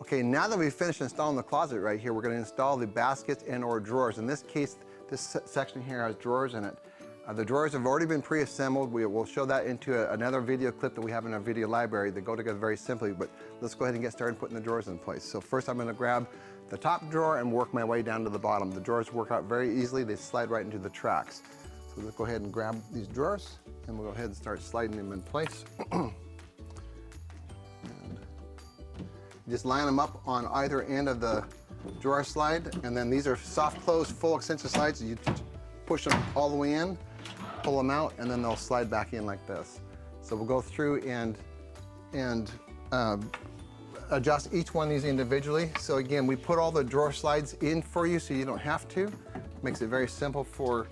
Okay, now that we've finished installing the closet right here, we're going to install the baskets and or drawers. In this case, this section here has drawers in it. The drawers have already been pre-assembled. We will show that into another video clip that we have in our video library. They go together very simply, but let's go ahead and get started putting the drawers in place. So first I'm going to grab the top drawer and work my way down to the bottom. The drawers work out very easily. They slide right into the tracks. So let's go ahead and grab these drawers and we'll go ahead and start sliding them in place. Just line them up on either end of the drawer slide, and then these are soft close full extension slides. You push them all the way in, pull them out, and then they'll slide back in like this. So we'll go through and adjust each one of these individually. So again, we put all the drawer slides in for you so you don't have to. Makes it very simple for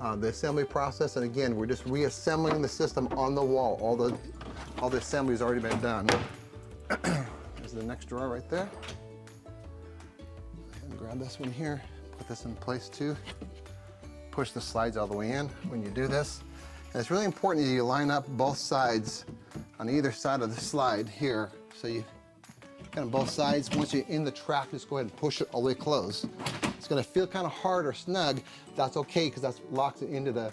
the assembly process. And again, we're just reassembling the system on the wall. All the assembly's already been done. There's the next drawer right there. And grab this one here, put this in place too. Push the slides all the way in when you do this. And it's really important that you line up both sides on either side of the slide here. So you kind of both sides. Once you're in the track, just go ahead and push it all the way closed. It's gonna feel kind of hard or snug. That's okay, because that locks it into the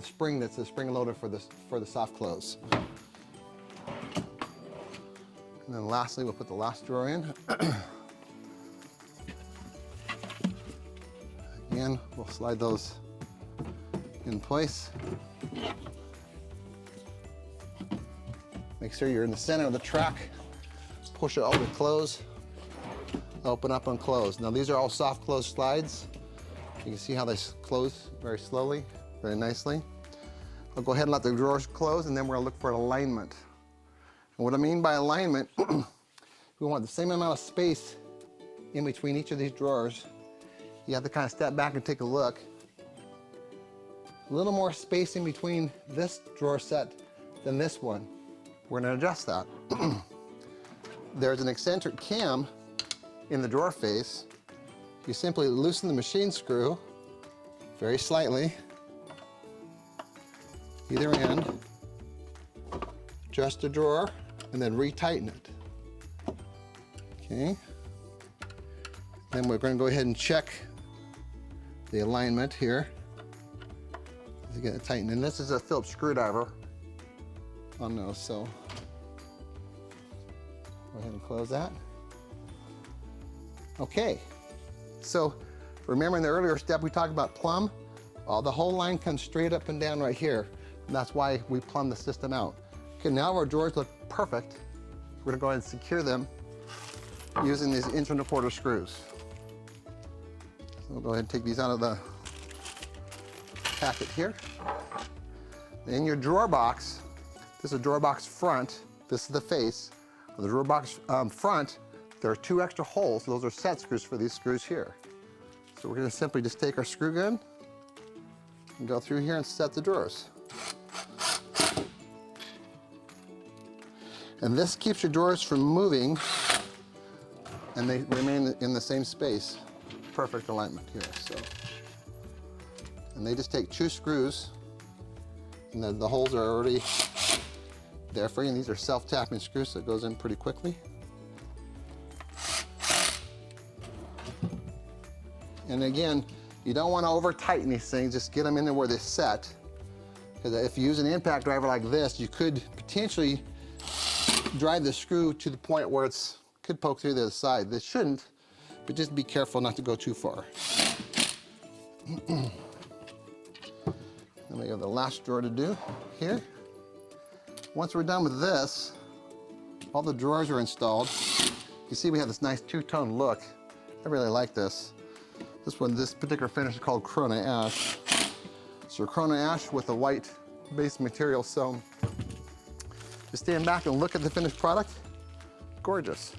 spring that's the spring loader for the soft close. And then lastly, we'll put the last drawer in. Again, we'll slide those in place. Make sure you're in the center of the track. Push it all the way close. Open up and close. Now these are all soft close slides. You can see how they close very slowly, very nicely. I'll go ahead and let the drawers close, and then we're gonna look for alignment. And what I mean by alignment, we want the same amount of space in between each of these drawers. You have to kind of step back and take a look. A little more space in between this drawer set than this one. We're going to adjust that. There's an eccentric cam in the drawer face. You simply loosen the machine screw very slightly, either end, adjust the drawer, and then retighten it. Okay. Then we're going to go ahead and check the alignment here to get it tightened. And this is a Phillips screwdriver on those, so go ahead and close that. Okay. So remember in the earlier step we talked about plumb? The whole line comes straight up and down right here. And that's why we plumb the system out. Okay, now our drawers look perfect. We're gonna go ahead and secure them using these 1.25" screws. So we'll go ahead and take these out of the packet here. In your drawer box, this is a drawer box front, this is the face. On the drawer box front, there are 2 extra holes. Those are set screws for these screws here. So we're gonna simply just take our screw gun and go through here and set the drawers. And this keeps your drawers from moving, and they remain in the same space. Perfect alignment here, so. And they just take 2 screws, and then the holes are already there for you, and these are self-tapping screws, so it goes in pretty quickly. And again, you don't want to over-tighten these things, just get them in there where they're set. Because if you use an impact driver like this, you could potentially drive the screw to the point where it could poke through the other side. This shouldn't, but just be careful not to go too far. Then we have the last drawer to do here. Once we're done with this, all the drawers are installed. You see we have this nice 2-tone look. I really like this. This particular finish is called Corona Ash. So Corona Ash with a white base material. So just stand back and look at the finished product. Gorgeous.